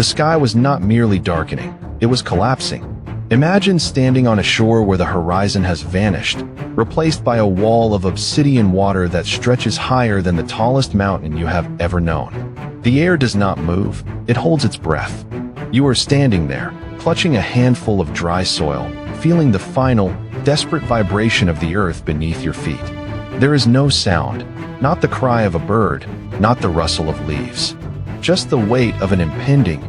The sky was not merely darkening, it was collapsing. Imagine standing on a shore where the horizon has vanished, replaced by a wall of obsidian water that stretches higher than the tallest mountain you have ever known. The air does not move, it holds its breath. You are standing there, clutching a handful of dry soil, feeling the final, desperate vibration of the earth beneath your feet. There is no sound, not the cry of a bird, not the rustle of leaves. Just the weight of an impending,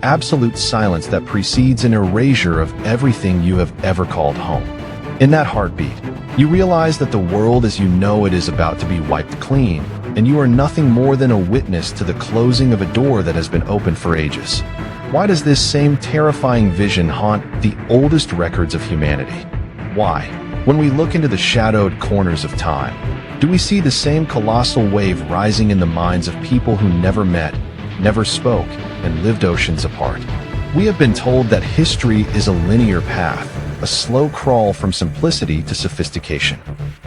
absolute silence that precedes an erasure of everything you have ever called home. In that heartbeat, you realize that the world as you know it is about to be wiped clean, and you are nothing more than a witness to the closing of a door that has been open for ages. Why does this same terrifying vision haunt the oldest records of humanity? Why, when we look into the shadowed corners of time, do we see the same colossal wave rising in the minds of people who never met, never spoke, and lived oceans apart? We have been told that history is a linear path, a slow crawl from simplicity to sophistication.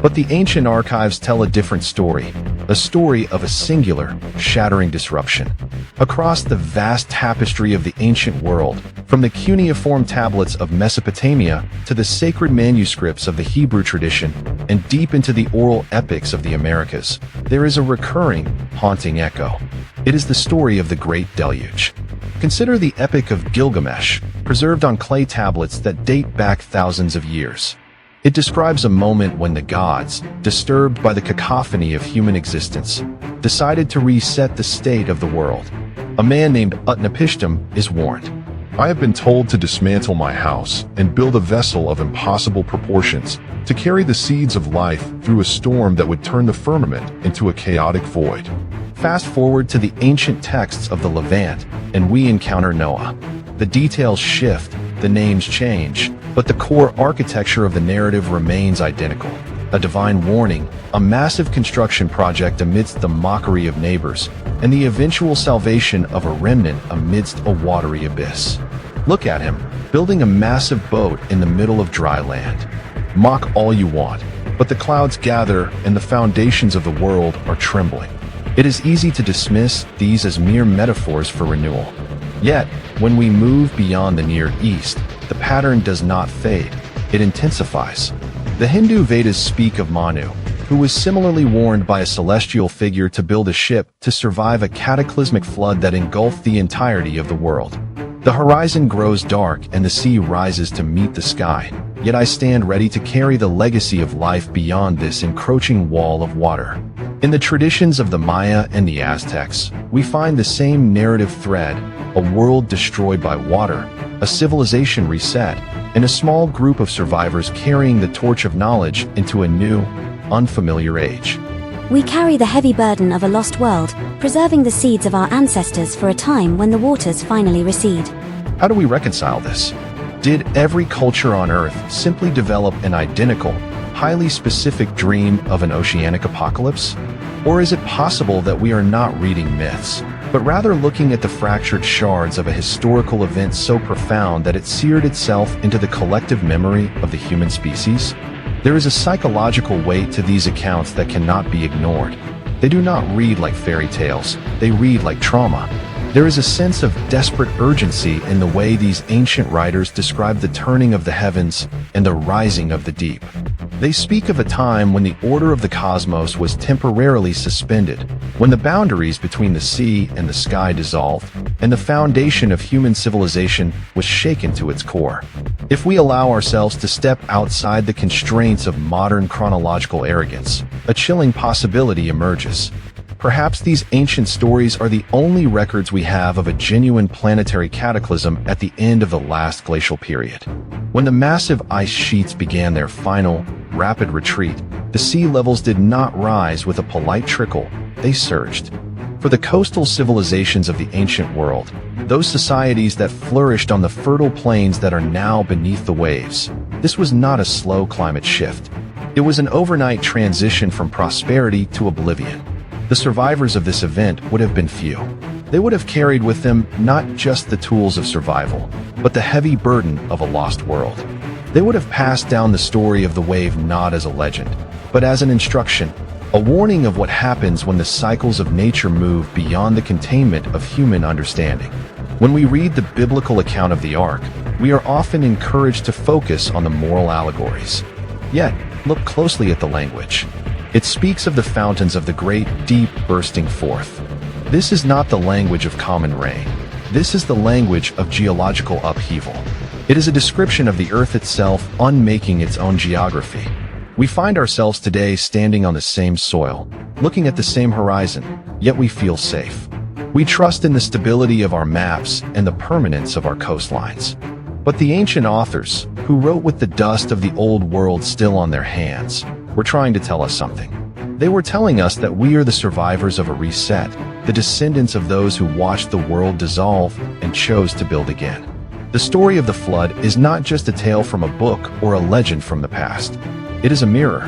But the ancient archives tell a different story, a story of a singular, shattering disruption. Across the vast tapestry of the ancient world, from the cuneiform tablets of Mesopotamia to the sacred manuscripts of the Hebrew tradition, and deep into the oral epics of the Americas, there is a recurring, haunting echo. It is the story of the Great Deluge. Consider the Epic of Gilgamesh, preserved on clay tablets that date back thousands of years. It describes a moment when the gods, disturbed by the cacophony of human existence, decided to reset the state of the world. A man named Utnapishtim is warned. I have been told to dismantle my house and build a vessel of impossible proportions to carry the seeds of life through a storm that would turn the firmament into a chaotic void. Fast forward to the ancient texts of the Levant, and we encounter Noah. The details shift, the names change, but the core architecture of the narrative remains identical. A divine warning, a massive construction project amidst the mockery of neighbors, and the eventual salvation of a remnant amidst a watery abyss. Look at him, building a massive boat in the middle of dry land. Mock all you want, but the clouds gather and the foundations of the world are trembling. It is easy to dismiss these as mere metaphors for renewal. Yet, when we move beyond the Near East, the pattern does not fade, it intensifies. The Hindu Vedas speak of Manu, who was similarly warned by a celestial figure to build a ship to survive a cataclysmic flood that engulfed the entirety of the world. The horizon grows dark and the sea rises to meet the sky, yet I stand ready to carry the legacy of life beyond this encroaching wall of water. In the traditions of the Maya and the Aztecs, we find the same narrative thread, a world destroyed by water, a civilization reset, and a small group of survivors carrying the torch of knowledge into a new, unfamiliar age. We carry the heavy burden of a lost world, preserving the seeds of our ancestors for a time when the waters finally recede. How do we reconcile this? Did every culture on Earth simply develop an identical, highly specific dream of an oceanic apocalypse? Or is it possible that we are not reading myths, but rather looking at the fractured shards of a historical event so profound that it seared itself into the collective memory of the human species? There is a psychological weight to these accounts that cannot be ignored. They do not read like fairy tales, they read like trauma. There is a sense of desperate urgency in the way these ancient writers describe the turning of the heavens and the rising of the deep. They speak of a time when the order of the cosmos was temporarily suspended, when the boundaries between the sea and the sky dissolved, and the foundation of human civilization was shaken to its core. If we allow ourselves to step outside the constraints of modern chronological arrogance, a chilling possibility emerges. Perhaps these ancient stories are the only records we have of a genuine planetary cataclysm at the end of the last glacial period. When the massive ice sheets began their final, rapid retreat, the sea levels did not rise with a polite trickle, they surged. For the coastal civilizations of the ancient world, those societies that flourished on the fertile plains that are now beneath the waves, this was not a slow climate shift. It was an overnight transition from prosperity to oblivion. The survivors of this event would have been few. They would have carried with them not just the tools of survival, but the heavy burden of a lost world. They would have passed down the story of the wave not as a legend, but as an instruction, a warning of what happens when the cycles of nature move beyond the containment of human understanding. When we read the biblical account of the ark, we are often encouraged to focus on the moral allegories. Yet, look closely at the language. It speaks of the fountains of the great deep bursting forth. This is not the language of common rain. This is the language of geological upheaval. It is a description of the earth itself unmaking its own geography. We find ourselves today standing on the same soil, looking at the same horizon, yet we feel safe. We trust in the stability of our maps and the permanence of our coastlines. But the ancient authors, who wrote with the dust of the old world still on their hands, were trying to tell us something. They were telling us that we are the survivors of a reset, the descendants of those who watched the world dissolve and chose to build again. The story of the flood is not just a tale from a book or a legend from the past. It is a mirror.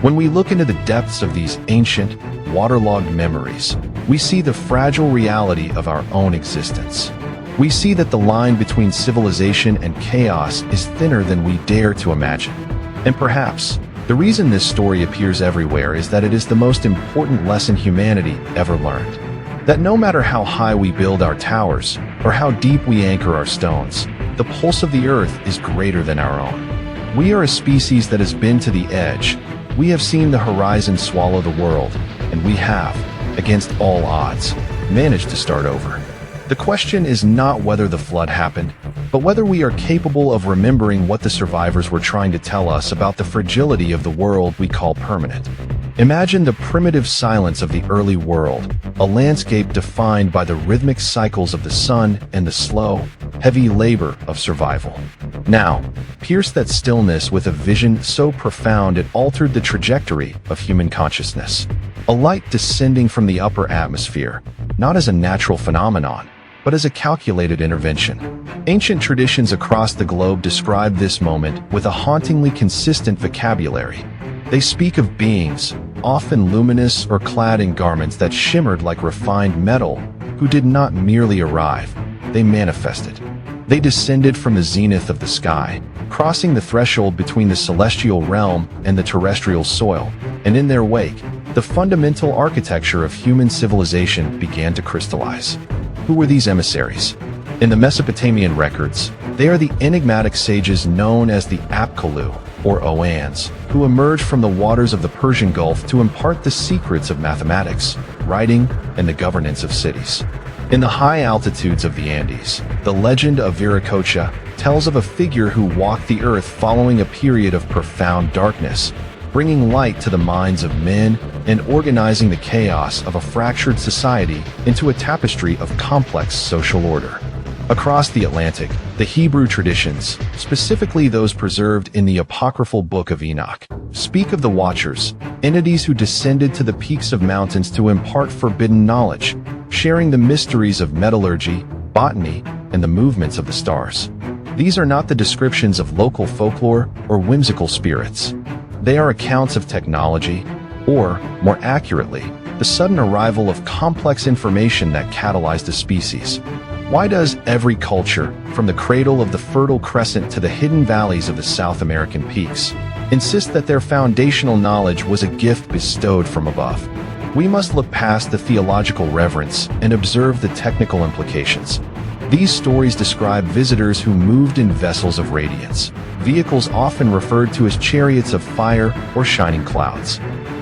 When we look into the depths of these ancient, waterlogged memories, we see the fragile reality of our own existence. We see that the line between civilization and chaos is thinner than we dare to imagine. And perhaps, the reason this story appears everywhere is that it is the most important lesson humanity ever learned. That no matter how high we build our towers, or how deep we anchor our stones, the pulse of the earth is greater than our own. We are a species that has been to the edge. We have seen the horizon swallow the world, and we have, against all odds, managed to start over. The question is not whether the flood happened, but whether we are capable of remembering what the survivors were trying to tell us about the fragility of the world we call permanent. Imagine the primitive silence of the early world, a landscape defined by the rhythmic cycles of the sun and the slow, heavy labor of survival. Now, pierce that stillness with a vision so profound it altered the trajectory of human consciousness. A light descending from the upper atmosphere, not as a natural phenomenon, but as a calculated intervention. Ancient traditions across the globe describe this moment with a hauntingly consistent vocabulary. They speak of beings, often luminous or clad in garments that shimmered like refined metal, who did not merely arrive, they manifested. They descended from the zenith of the sky, crossing the threshold between the celestial realm and the terrestrial soil, and in their wake, the fundamental architecture of human civilization began to crystallize. Who were these emissaries? In the Mesopotamian records, they are the enigmatic sages known as the Apkallu, or Oans, who emerged from the waters of the Persian Gulf to impart the secrets of mathematics, writing, and the governance of cities. In the high altitudes of the Andes, the legend of Viracocha tells of a figure who walked the earth following a period of profound darkness, bringing light to the minds of men and organizing the chaos of a fractured society into a tapestry of complex social order. Across the Atlantic, the Hebrew traditions, specifically those preserved in the apocryphal Book of Enoch, speak of the Watchers, entities who descended to the peaks of mountains to impart forbidden knowledge, sharing the mysteries of metallurgy, botany, and the movements of the stars. These are not the descriptions of local folklore or whimsical spirits. They are accounts of technology, or, more accurately, the sudden arrival of complex information that catalyzed a species. Why does every culture, from the cradle of the Fertile Crescent to the hidden valleys of the South American peaks, insist that their foundational knowledge was a gift bestowed from above? We must look past the theological reverence and observe the technical implications. These stories describe visitors who moved in vessels of radiance, vehicles often referred to as chariots of fire or shining clouds.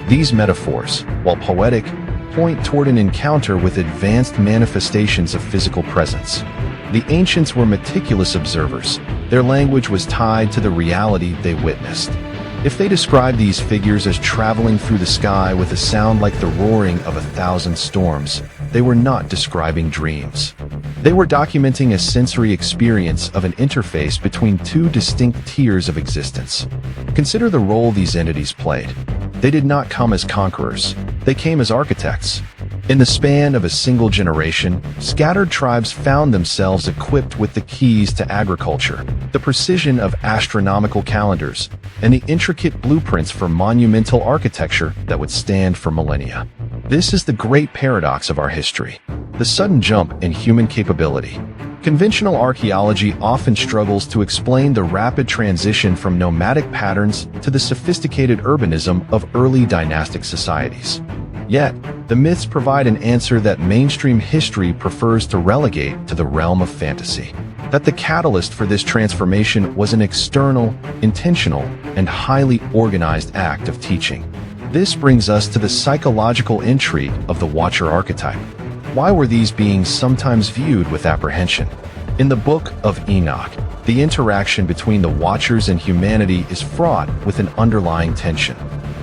These metaphors, while poetic, point toward an encounter with advanced manifestations of physical presence. The ancients were meticulous observers. Their language was tied to the reality they witnessed. If they described these figures as traveling through the sky with a sound like the roaring of 1,000 storms, they were not describing dreams. They were documenting a sensory experience of an interface between two distinct tiers of existence. Consider the role these entities played. They did not come as conquerors. They came as architects. In the span of a single generation, scattered tribes found themselves equipped with the keys to agriculture, the precision of astronomical calendars, and the intricate blueprints for monumental architecture that would stand for millennia. This is the great paradox of our history, the sudden jump in human capability. Conventional archaeology often struggles to explain the rapid transition from nomadic patterns to the sophisticated urbanism of early dynastic societies. Yet, the myths provide an answer that mainstream history prefers to relegate to the realm of fantasy. That the catalyst for this transformation was an external, intentional, and highly organized act of teaching. This brings us to the psychological intrigue of the Watcher archetype. Why were these beings sometimes viewed with apprehension? In the Book of Enoch, the interaction between the Watchers and humanity is fraught with an underlying tension.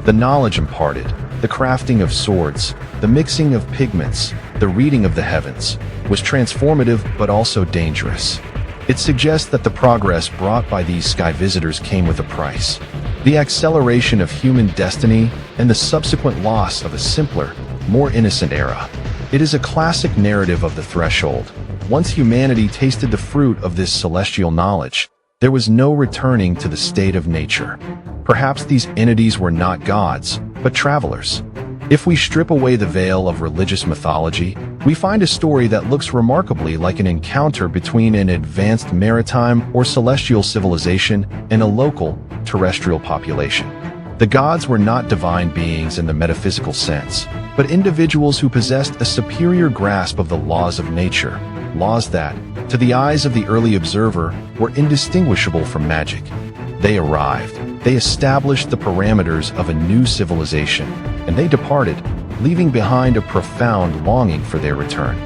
The knowledge imparted, the crafting of swords, the mixing of pigments, the reading of the heavens, was transformative but also dangerous. It suggests that the progress brought by these sky visitors came with a price. The acceleration of human destiny and the subsequent loss of a simpler, more innocent era. It is a classic narrative of the threshold. Once humanity tasted the fruit of this celestial knowledge, there was no returning to the state of nature. Perhaps these entities were not gods, but travelers. If we strip away the veil of religious mythology, we find a story that looks remarkably like an encounter between an advanced maritime or celestial civilization and a local, terrestrial population. The gods were not divine beings in the metaphysical sense, but individuals who possessed a superior grasp of the laws of nature, laws that, to the eyes of the early observer, were indistinguishable from magic. They arrived, they established the parameters of a new civilization, and they departed, leaving behind a profound longing for their return.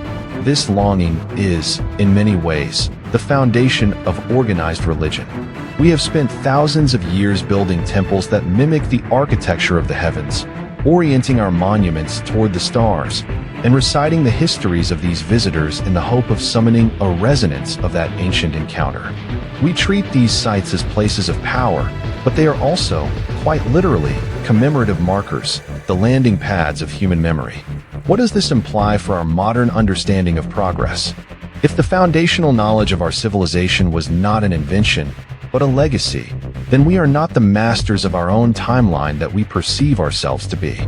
This longing is, in many ways, the foundation of organized religion. We have spent thousands of years building temples that mimic the architecture of the heavens, orienting our monuments toward the stars, and reciting the histories of these visitors in the hope of summoning a resonance of that ancient encounter. We treat these sites as places of power, but they are also, quite literally, commemorative markers, the landing pads of human memory. What does this imply for our modern understanding of progress? If the foundational knowledge of our civilization was not an invention, but a legacy, then we are not the masters of our own timeline that we perceive ourselves to be.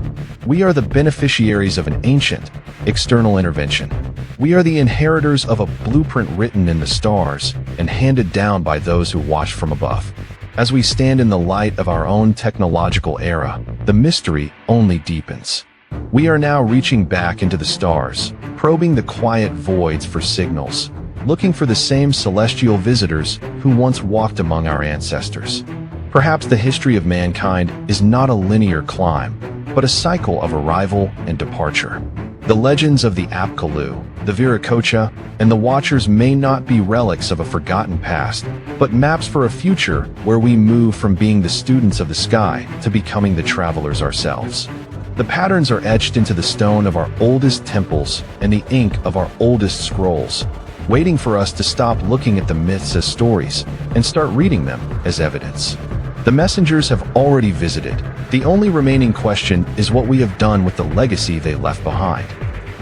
We are the beneficiaries of an ancient, external intervention. We are the inheritors of a blueprint written in the stars and handed down by those who watched from above. As we stand in the light of our own technological era, the mystery only deepens. We are now reaching back into the stars, probing the quiet voids for signals, looking for the same celestial visitors who once walked among our ancestors. Perhaps the history of mankind is not a linear climb, but a cycle of arrival and departure. The legends of the Apkallu, the Viracocha, and the Watchers may not be relics of a forgotten past, but maps for a future where we move from being the students of the sky to becoming the travelers ourselves. The patterns are etched into the stone of our oldest temples and the ink of our oldest scrolls, waiting for us to stop looking at the myths as stories and start reading them as evidence. The messengers have already visited. The only remaining question is what we have done with the legacy they left behind.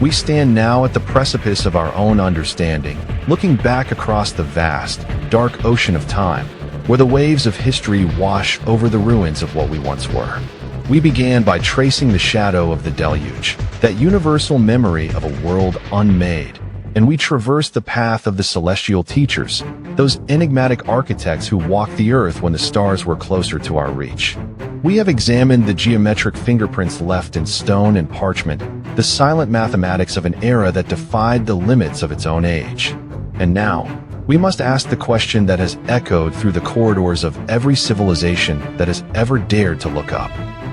We stand now at the precipice of our own understanding, looking back across the vast, dark ocean of time, where the waves of history wash over the ruins of what we once were. We began by tracing the shadow of the deluge, that universal memory of a world unmade, and we traversed the path of the celestial teachers, those enigmatic architects who walked the earth when the stars were closer to our reach. We have examined the geometric fingerprints left in stone and parchment, the silent mathematics of an era that defied the limits of its own age. And now, we must ask the question that has echoed through the corridors of every civilization that has ever dared to look up.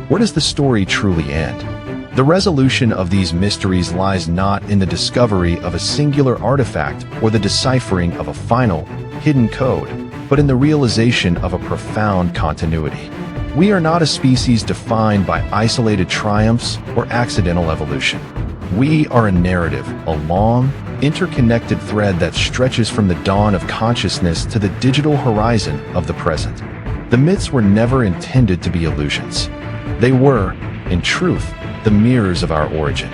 Where does the story truly end? The resolution of these mysteries lies not in the discovery of a singular artifact or the deciphering of a final, hidden code, but in the realization of a profound continuity. We are not a species defined by isolated triumphs or accidental evolution. We are a narrative, a long, interconnected thread that stretches from the dawn of consciousness to the digital horizon of the present. The myths were never intended to be illusions. They were, in truth, the mirrors of our origin.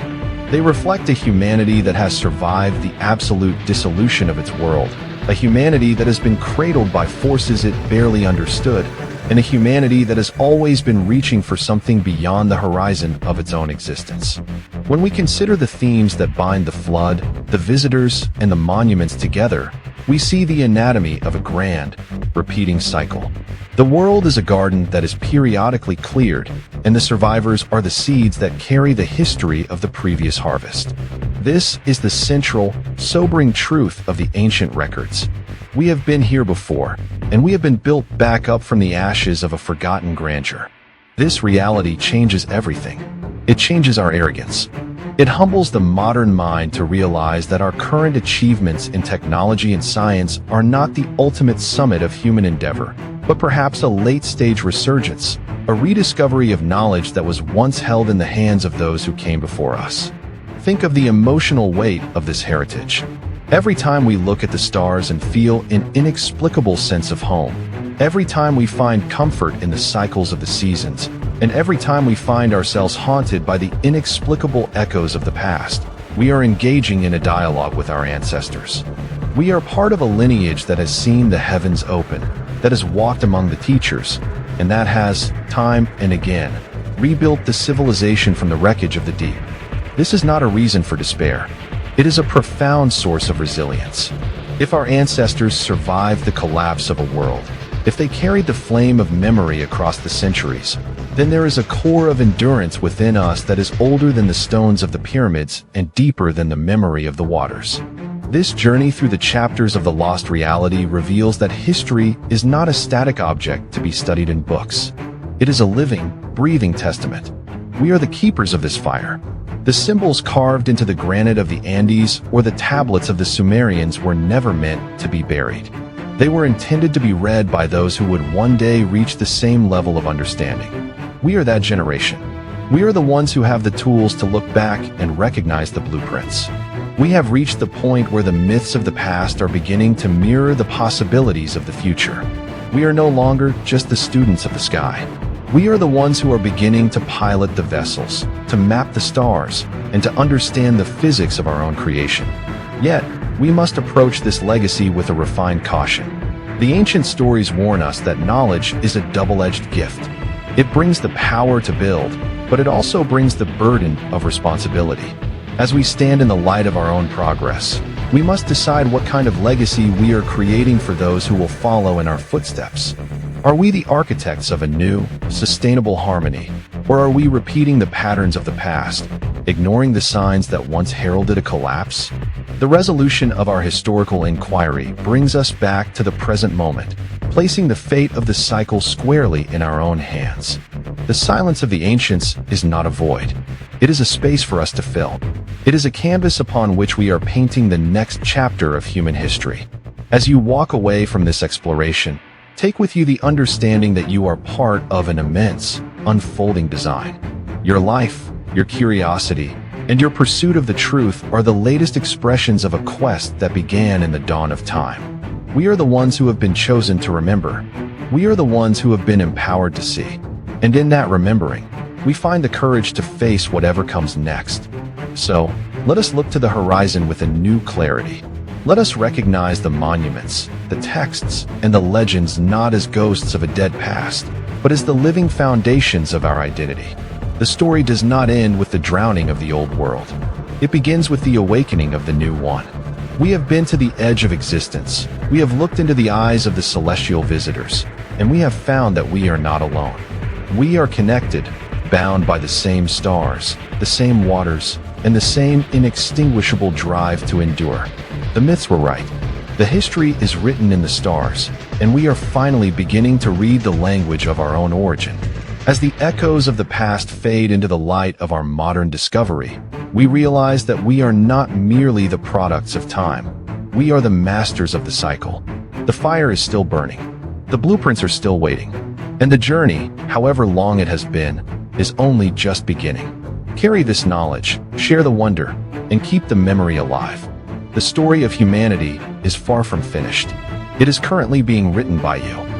They reflect a humanity that has survived the absolute dissolution of its world, a humanity that has been cradled by forces it barely understood, and a humanity that has always been reaching for something beyond the horizon of its own existence. When we consider the themes that bind the flood, the visitors, and the monuments together, we see the anatomy of a grand, repeating cycle. The world is a garden that is periodically cleared, and the survivors are the seeds that carry the history of the previous harvest. This is the central, sobering truth of the ancient records. We have been here before, and we have been built back up from the ashes of a forgotten grandeur. This reality changes everything. It changes our arrogance. It humbles the modern mind to realize that our current achievements in technology and science are not the ultimate summit of human endeavor, but perhaps a late-stage resurgence, a rediscovery of knowledge that was once held in the hands of those who came before us. Think of the emotional weight of this heritage. Every time we look at the stars and feel an inexplicable sense of home, every time we find comfort in the cycles of the seasons, and every time we find ourselves haunted by the inexplicable echoes of the past, we are engaging in a dialogue with our ancestors. We are part of a lineage that has seen the heavens open, that has walked among the teachers, and that has, time and again, rebuilt the civilization from the wreckage of the deep. This is not a reason for despair. It is a profound source of resilience. If our ancestors survived the collapse of a world, if they carried the flame of memory across the centuries, then there is a core of endurance within us that is older than the stones of the pyramids and deeper than the memory of the waters. This journey through the chapters of the lost reality reveals that history is not a static object to be studied in books. It is a living, breathing testament. We are the keepers of this fire. The symbols carved into the granite of the Andes or the tablets of the Sumerians were never meant to be buried. They were intended to be read by those who would one day reach the same level of understanding. We are that generation. We are the ones who have the tools to look back and recognize the blueprints. We have reached the point where the myths of the past are beginning to mirror the possibilities of the future. We are no longer just the students of the sky. We are the ones who are beginning to pilot the vessels, to map the stars, and to understand the physics of our own creation. Yet, we must approach this legacy with a refined caution. The ancient stories warn us that knowledge is a double-edged gift. It brings the power to build, but it also brings the burden of responsibility. As we stand in the light of our own progress, we must decide what kind of legacy we are creating for those who will follow in our footsteps. Are we the architects of a new, sustainable harmony, or are we repeating the patterns of the past, ignoring the signs that once heralded a collapse? The resolution of our historical inquiry brings us back to the present moment, placing the fate of the cycle squarely in our own hands. The silence of the ancients is not a void. It is a space for us to fill. It is a canvas upon which we are painting the next chapter of human history. As you walk away from this exploration, take with you the understanding that you are part of an immense, unfolding design. Your life, your curiosity, and your pursuit of the truth are the latest expressions of a quest that began in the dawn of time. We are the ones who have been chosen to remember. We are the ones who have been empowered to see. And in that remembering, we find the courage to face whatever comes next. So, let us look to the horizon with a new clarity. Let us recognize the monuments, the texts, and the legends not as ghosts of a dead past, but as the living foundations of our identity. The story does not end with the drowning of the old world. It begins with the awakening of the new one. We have been to the edge of existence. We have looked into the eyes of the celestial visitors, and we have found that we are not alone. We are connected, bound by the same stars, the same waters, and the same inextinguishable drive to endure. The myths were right. The history is written in the stars, and we are finally beginning to read the language of our own origin. As the echoes of the past fade into the light of our modern discovery, we realize that we are not merely the products of time. We are the masters of the cycle. The fire is still burning. The blueprints are still waiting. And the journey, however long it has been, is only just beginning. Carry this knowledge, share the wonder, and keep the memory alive. The story of humanity is far from finished. It is currently being written by you.